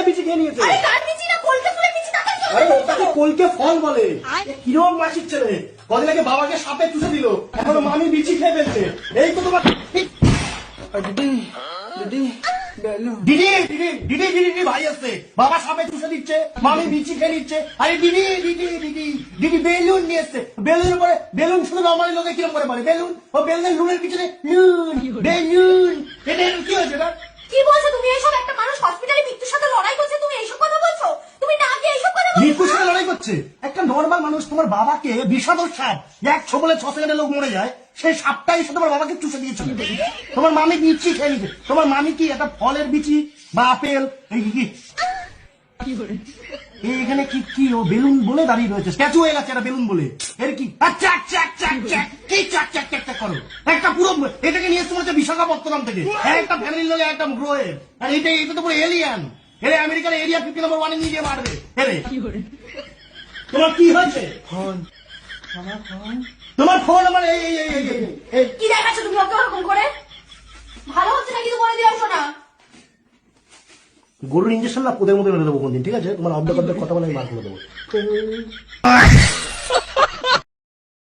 বিচি খেয়ে নিয়েছে। আরে কার বিচি না কলকে ফুলের বিচি তাকে কি আরে ওটাকে কলকে ফল বলে। কিরম মাসির ছেলে, কদিন আগে বাবাকে সাপে চুষে দিল, এখনো মামি বিচি খেয়ে ফেলছে। এই তো তোমার দিদি দিদি বেলুন দিদি দিদি দিদি দিদি দিদি ভাই আসছে, বাবা সাপে চুষে দিচ্ছে, মামি বিচি খেয়ে নিচ্ছে। আরে দিদি দিদি দিদি দিদি বেলুন নিয়ে এসছে। বেলুনের পরে বেলুন শুধু নর্মালি লোকে কিরম করে বলে বেলুন, ও বেলুনের নুনের পিছনে নুন বেলুন। এটা কি হয়েছে এটা? কি বলছো তুমি এইসব? একটা মানুষ হসপিটালে মৃত্যুর সাথে লড়াই করছে, তুমি এইসব কথা বলছো? তুমি না গিয়ে এইসব কথা বলছো? মৃত্যুর সাথে লড়াই করছে একটা নর্মাল মানুষ। তোমার বাবাকে বিষাদর সাপ এক ছোবলে 6 সেকেন্ডে লোক মরে যায়, সেই সাপটাই এসে তোমার বাবাকে চুষে দিয়েছিল। তোমার মামি বিচি খেয়ে নিচ্ছে। তোমার মামি কি একটা ফলের বিচি বা আপেল এই কি এখানে কি কি ও বেলুন বলে দাঁড়িয়ে রয়েছে, স্ট্যাচু হয়ে গেছে এটা বেলুন বলে। এর কি আচ্ছা আচ্ছা আচ্ছা আচ্ছা কি চাক চাক চাক চাক করো একটা পুরো এটাকে নিয়ে এসে মনে হচ্ছে বিশাখাপত্তনম থেকে একটা ফ্যামিলির লোক একটা গ্রহের। আর এটা তো পুরো এলিয়ান। এরে আমেরিকার এরিয়া 50 নম্বর 1 নিয়ে গিয়ে মারবে। এরে তোমার কি হয়েছে? ফোন আমার ফোন তোমার ফোন আমার এই এই এই এই এই কি দেখাচ্ছ তুমি ওকে ওরকম করে? ভালো হচ্ছে না কিন্তু বলে দিও শোনা। গরুর ইঞ্জেকশন না পোদের মধ্যে মেরে দেবো কোনদিন, ঠিক আছে? তোমার অর্ধেক অর্ধেক কথা বলে আমি বার করে দেবো।